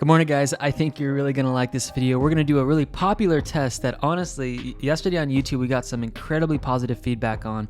Good morning, guys. I think you're really going to like this video. We're going to do a really popular test that honestly, yesterday on YouTube, we got some incredibly positive feedback on.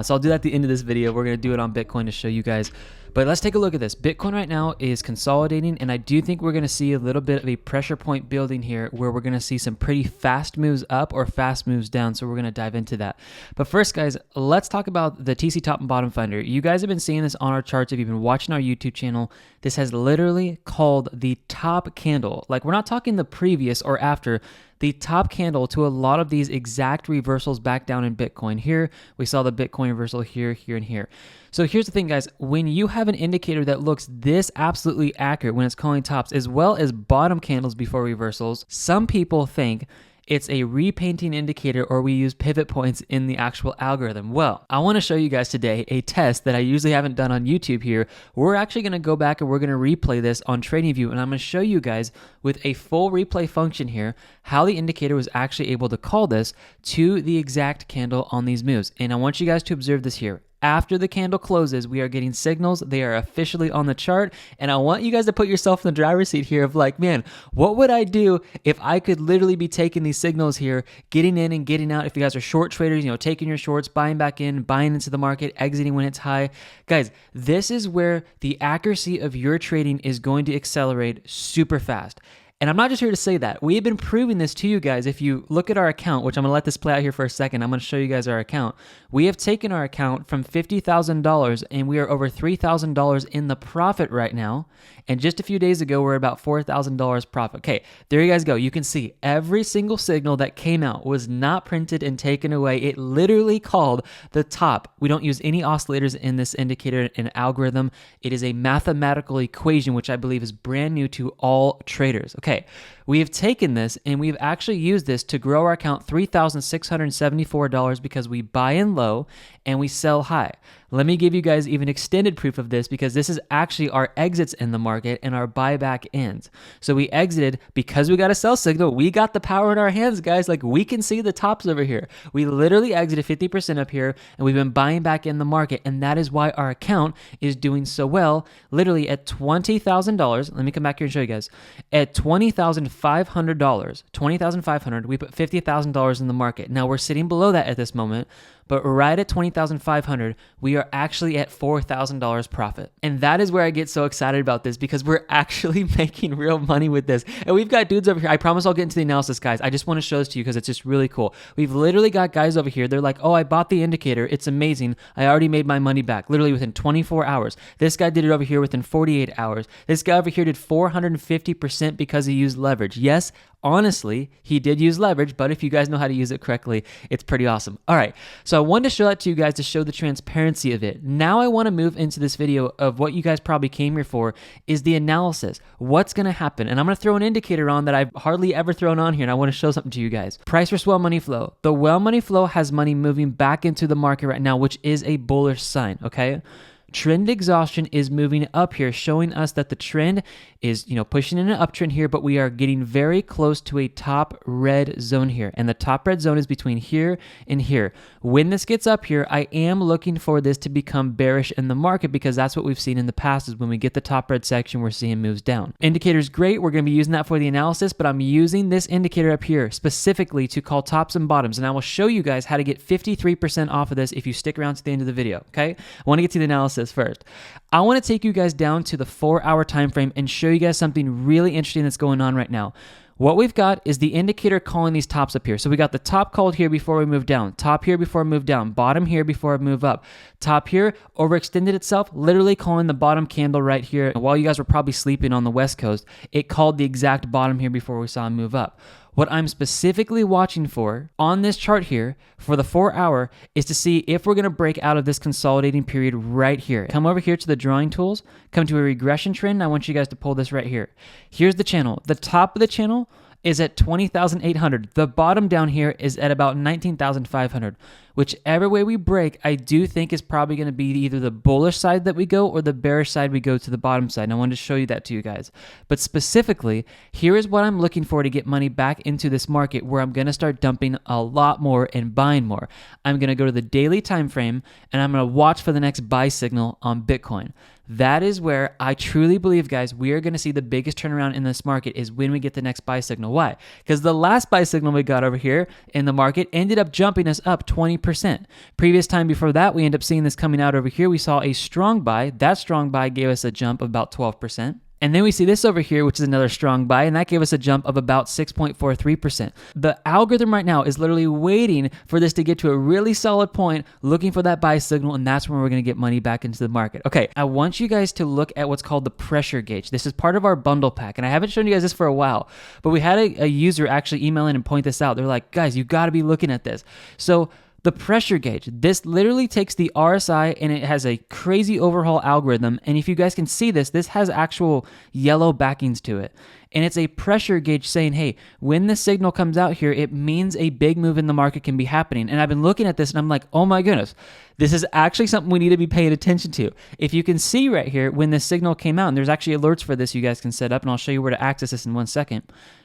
So I'll do that at the end of this video. We're going to do it on Bitcoin to show you guys. But let's take a look at this. Bitcoin right now is consolidating, and I do think we're going to see a little bit of a pressure point building here where we're going to see some pretty fast moves up or fast moves down. So we're going to dive into that. But first, guys, let's talk about the TC top and bottom finder. You guys have been seeing this on our charts. If you've been watching our YouTube channel, this has literally called the top candle. Like, we're not talking the previous or after. The top candle to a lot of these exact reversals back down in Bitcoin. Here, we saw the Bitcoin reversal here, here, and here. So here's the thing, guys. When you have an indicator that looks this absolutely accurate when it's calling tops, as well as bottom candles before reversals, some people think it's a repainting indicator or we use pivot points in the actual algorithm. Well, I want to show you guys today a test that I usually haven't done on YouTube here. We're actually going to go back and we're going to replay this on TradingView, and I'm going to show you guys with a full replay function here how the indicator was actually able to call this to the exact candle on these moves. And I want you guys to observe this here. After the candle closes, we are getting signals. They are officially on the chart. And I want you guys to put yourself in the driver's seat here of like, man, what would I do if I could literally be taking these signals here, getting in and getting out? If you guys are short traders, taking your shorts, buying back in, buying into the market, exiting when it's high. Guys, this is where the accuracy of your trading is going to accelerate super fast. And I'm not just here to say that. We have been proving this to you guys. If you look at our account, which I'm going to let this play out here for a second, I'm going to show you guys our account. We have taken our account from $50,000 and we are over $3,000 in the profit right now. And just a few days ago, we're about $4,000 profit. Okay, there you guys go. You can see every single signal that came out was not printed and taken away. It literally called the top. We don't use any oscillators in this indicator and algorithm. It is a mathematical equation, which I believe is brand new to all traders. Okay, we have taken this and we've actually used this to grow our account $3,674 because we buy in low and we sell high. Let me give you guys even extended proof of this because this is actually our exits in the market and our buyback ends. So we exited because we got a sell signal. We got the power in our hands, guys. Like, we can see the tops over here. We literally exited 50% up here and we've been buying back in the market. And that is why our account is doing so well. Literally at $20,000. Let me come back here and show you guys. At $20,500, we put $50,000 in the market. Now we're sitting below that at this moment. But right at $20,500, we are actually at $4,000 profit. And that is where I get so excited about this because we're actually making real money with this. And we've got dudes over here. I promise I'll get into the analysis, guys. I just want to show this to you because it's just really cool. We've literally got guys over here. They're like, oh, I bought the indicator. It's amazing. I already made my money back literally within 24 hours. This guy did it over here within 48 hours. This guy over here did 450% because he used leverage. Yes, honestly, he did use leverage, but if you guys know how to use it correctly, it's pretty awesome. All right, so I wanted to show that to you guys to show the transparency of it. Now I want to move into this video of what you guys probably came here for is the analysis. What's going to happen? And I'm going to throw an indicator on that I've hardly ever thrown on here, and I want to show something to you guys. Price versus well money flow. The well money flow has money moving back into the market right now, which is a bullish sign, okay? Trend exhaustion is moving up here, showing us that the trend is, pushing in an uptrend here, but we are getting very close to a top red zone here. And the top red zone is between here and here. When this gets up here, I am looking for this to become bearish in the market because that's what we've seen in the past is when we get the top red section, we're seeing moves down. Indicator's great. We're going to be using that for the analysis, but I'm using this indicator up here specifically to call tops and bottoms. And I will show you guys how to get 53% off of this if you stick around to the end of the video, okay? I want to get to the analysis first. I want to take you guys down to the 4-hour time frame and show you guys something really interesting that's going on right now. What we've got is the indicator calling these tops up here. So we got the top called here before we move down, top here before we move down, bottom here before we move up, top here overextended itself, literally calling the bottom candle right here. While you guys were probably sleeping on the West Coast, it called the exact bottom here before we saw it move up. What I'm specifically watching for on this chart here for the 4-hour is to see if we're going to break out of this consolidating period right here. Come over here to the drawing tools, come to a regression trend. I want you guys to pull this right here. Here's the channel. The top of the channel is at 20,800. The bottom down here is at about 19,500. Whichever way we break, I do think is probably going to be either the bullish side that we go or the bearish side we go to the bottom side. And I wanted to show you that to you guys. But specifically, here is what I'm looking for to get money back into this market where I'm going to start dumping a lot more and buying more. I'm going to go to the daily time frame and I'm going to watch for the next buy signal on Bitcoin. That is where I truly believe, guys, we are going to see the biggest turnaround in this market is when we get the next buy signal. Why? Because the last buy signal we got over here in the market ended up jumping us up 20%. Previous time before that, we end up seeing this coming out over here. We saw a strong buy. That strong buy gave us a jump of about 12%. And then we see this over here, which is another strong buy, and that gave us a jump of about 6.43%. The algorithm right now is literally waiting for this to get to a really solid point, looking for that buy signal, and that's when we're going to get money back into the market. Okay, I want you guys to look at what's called the pressure gauge. This is part of our bundle pack, and I haven't shown you guys this for a while, but we had a user actually email in and point this out. They're like, guys, you got to be looking at this. So the pressure gauge, this literally takes the RSI and it has a crazy overhaul algorithm. And if you guys can see this, this has actual yellow backings to it. And it's a pressure gauge saying, hey, when the signal comes out here, it means a big move in the market can be happening. And I've been looking at this and I'm like, oh my goodness, this is actually something we need to be paying attention to. If you can see right here, when the signal came out, and there's actually alerts for this you guys can set up, and I'll show you where to access this in 1 second.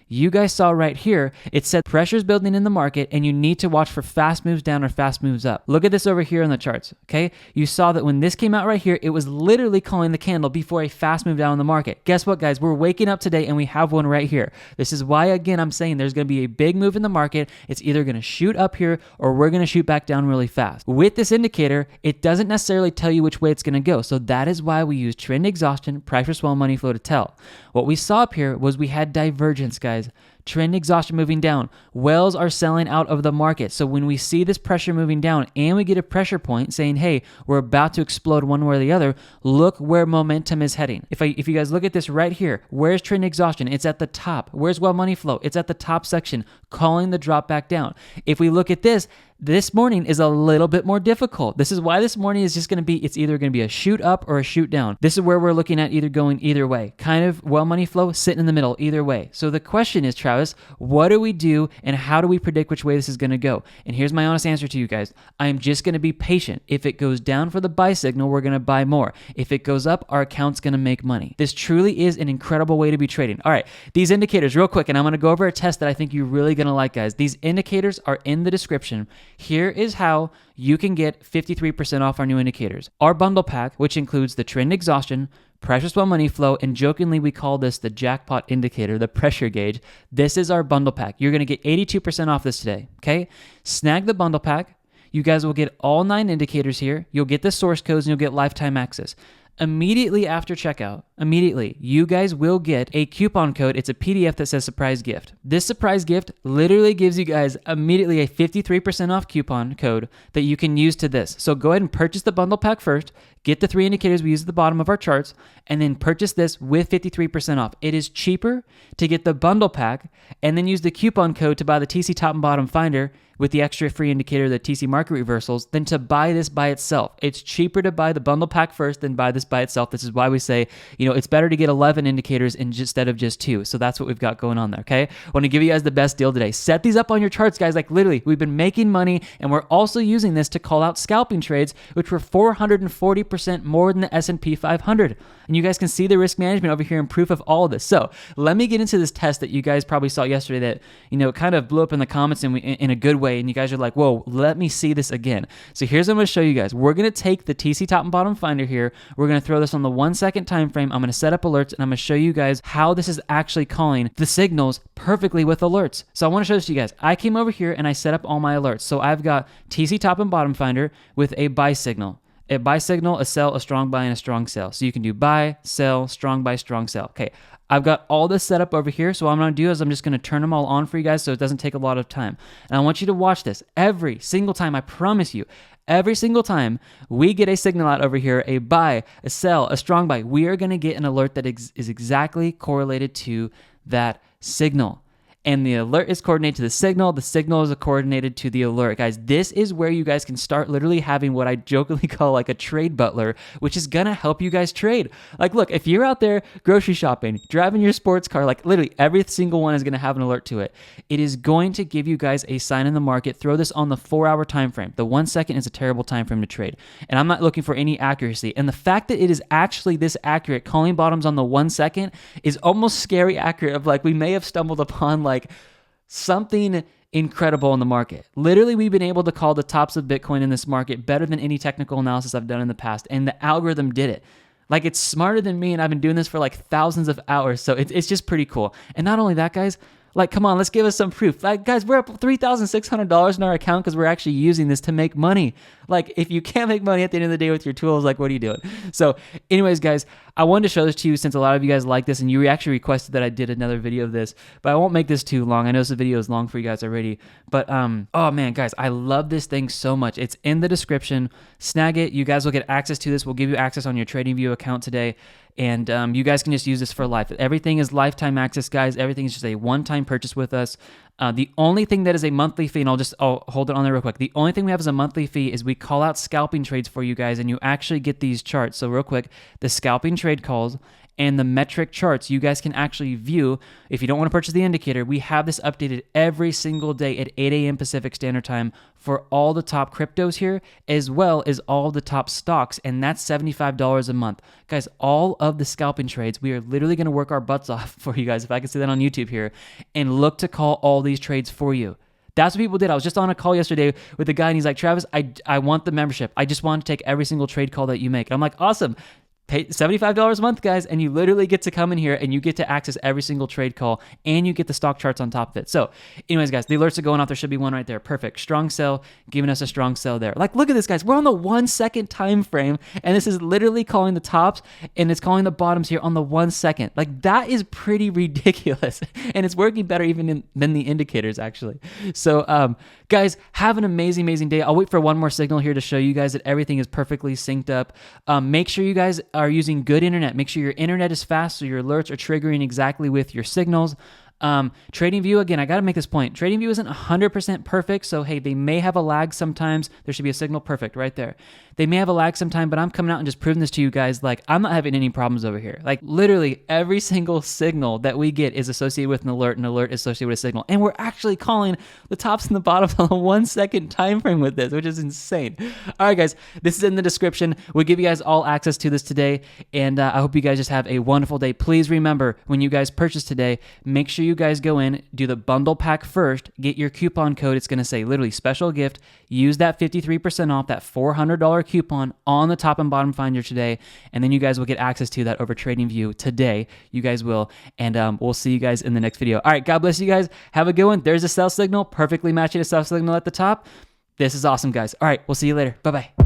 You guys saw right here, it said pressure's building in the market and you need to watch for fast moves down or fast moves up. Look at this over here on the charts, okay? You saw that when this came out right here, it was literally calling the candle before a fast move down in the market. Guess what, guys? We're waking up today and we have one right here. This is why, again, I'm saying there's going to be a big move in the market. It's either going to shoot up here or we're going to shoot back down really fast. With this indicator, it doesn't necessarily tell you which way it's going to go. So that is why we use trend exhaustion, price for swell, money flow to tell. What we saw up here was we had divergence, guys. Trend exhaustion moving down. Whales are selling out of the market. So when we see this pressure moving down and we get a pressure point saying, hey, we're about to explode one way or the other, look where momentum is heading. If you guys look at this right here, where's trend exhaustion? It's at the top. Where's well money flow? It's at the top section, calling the drop back down. If we look at this morning is a little bit more difficult. This is why this morning is just going to be, it's either going to be a shoot up or a shoot down. This is where we're looking at either going either way. Kind of well money flow sitting in the middle either way. So the question is, Travis, what do we do and how do we predict which way this is going to go? And here's my honest answer to you guys. I'm just going to be patient. If it goes down for the buy signal, we're going to buy more. If it goes up, our account's going to make money. This truly is an incredible way to be trading. All right, these indicators real quick, and I'm going to go over a test that I think you're really going to like, guys. These indicators are in the description. Here is how you can get 53% off our new indicators. Our bundle pack, which includes the trend exhaustion, pressure swell money flow, and jokingly we call this the jackpot indicator, the pressure gauge. This is our bundle pack. You're going to get 82% off this today, okay? Snag the bundle pack. You guys will get all 9 indicators here. You'll get the source codes and you'll get lifetime access. Immediately after checkout, you guys will get a coupon code. It's a PDF that says surprise gift. This surprise gift literally gives you guys immediately a 53% off coupon code that you can use to this. So go ahead and purchase the bundle pack first, get the 3 indicators we use at the bottom of our charts, and then purchase this with 53% off. It is cheaper to get the bundle pack and then use the coupon code to buy the TC top and bottom finder with the extra free indicator, the TC market reversals, than to buy this by itself. It's cheaper to buy the bundle pack first than buy this by itself. This is why we say, it's better to get 11 indicators instead of just 2. So that's what we've got going on there, okay? I want to give you guys the best deal today. Set these up on your charts, guys. Like literally, we've been making money and we're also using this to call out scalping trades, which were 440% more than the S&P 500. And you guys can see the risk management over here in proof of all of this. So let me get into this test that you guys probably saw yesterday that, kind of blew up in the comments in a good way. And you guys are like, whoa, let me see this again. So here's what I'm going to show you guys. We're going to take the TC top and bottom finder here. We're going to throw this on the 1 second time frame. I'm going to set up alerts and I'm going to show you guys how this is actually calling the signals perfectly with alerts. So I want to show this to you guys. I came over here and I set up all my alerts. So I've got TC top and bottom finder with a buy signal. A buy signal, a sell, a strong buy, and a strong sell. So you can do buy, sell, strong buy, strong sell. Okay, I've got all this set up over here. So what I'm going to do is I'm just going to turn them all on for you guys so it doesn't take a lot of time. And I want you to watch this every single time. I promise you, every single time we get a signal out over here, a buy, a sell, a strong buy, we are going to get an alert that is exactly correlated to that signal. and the alert is coordinated to the signal is coordinated to the alert. Guys, this is where you guys can start literally having what I jokingly call like a trade butler, which is gonna help you guys trade. Like, look, if you're out there grocery shopping, driving your sports car, like literally every single one is gonna have an alert to it. It is going to give you guys a sign in the market. Throw this on the 4-hour time frame. The 1 second is a terrible time frame to trade, and I'm not looking for any accuracy. And the fact that it is actually this accurate, calling bottoms on the 1 second, is almost scary accurate. Of like, we may have stumbled upon like something incredible in the market. Literally, we've been able to call the tops of Bitcoin in this market better than any technical analysis I've done in the past, and the algorithm did it. Like, it's smarter than me, and I've been doing this for like thousands of hours, so it's just pretty cool. And not only that, guys, like, come on, let's give us some proof. Like, guys, we're up $3,600 in our account because we're actually using this to make money. Like, if you can't make money at the end of the day with your tools, like, what are you doing? So anyways, guys, I wanted to show this to you since a lot of you guys like this, and you actually requested that I did another video of this, but I won't make this too long. I know this video is long for you guys already, but oh man, guys, I love this thing so much. It's in the description. Snag it. You guys will get access to this. We'll give you access on your TradingView account today. And you guys can just use this for life. Everything is lifetime access, guys. Everything is just a one-time purchase with us. The only thing that is a monthly fee, and I'll hold it on there real quick. The only thing we have as a monthly fee is we call out scalping trades for you guys, and you actually get these charts. So real quick, the scalping trade calls and the metric charts you guys can actually view. If you don't want to purchase the indicator, we have this updated every single day at 8 a.m. Pacific Standard Time for all the top cryptos here, as well as all the top stocks, and that's $75 a month. Guys, all of the scalping trades, we are literally going to work our butts off for you guys, if I can say that on YouTube here, and look to call all these trades for you. That's what people did. I was just on a call yesterday with a guy, and he's like, Travis, I want the membership. I just want to take every single trade call that you make. And I'm like, awesome. Pay $75 a month, guys, and you literally get to come in here and you get to access every single trade call, and you get the stock charts on top of it. So anyways, guys, the alerts are going off. There should be one right there. Perfect. Strong sell, giving us a strong sell there. Like, look at this, guys. We're on the 1 second time frame, and this is literally calling the tops, and it's calling the bottoms here on the 1 second. Like, that is pretty ridiculous, and it's working better even than the indicators, actually. So guys, have an amazing, amazing day. I'll wait for one more signal here to show you guys that everything is perfectly synced up. Make sure you guys are using good internet. Make sure your internet is fast so your alerts are triggering exactly with your signals. TradingView, again, I got to make this point. TradingView isn't 100% perfect, so hey, they may have a lag sometimes. There should be a signal perfect right there. They may have a lag sometime, but I'm coming out and just proving this to you guys. Like, I'm not having any problems over here. Like, literally every single signal that we get is associated with an alert is associated with a signal. And we're actually calling the tops and the bottoms on a 1 second time frame with this, which is insane. All right, guys, this is in the description. We'll give you guys all access to this today, and I hope you guys just have a wonderful day. Please remember, when you guys purchase today, make sure you guys go in, do the bundle pack first, get your coupon code. It's going to say literally special gift. Use that 53% off, that $400 coupon on the top and bottom finder today, and then you guys will get access to that over TradingView today. You guys will, and we'll see you guys in the next video. All right, God bless you guys. Have a good one. There's a sell signal, perfectly matching a sell signal at the top. This is awesome, guys. All right, we'll see you later. Bye-bye.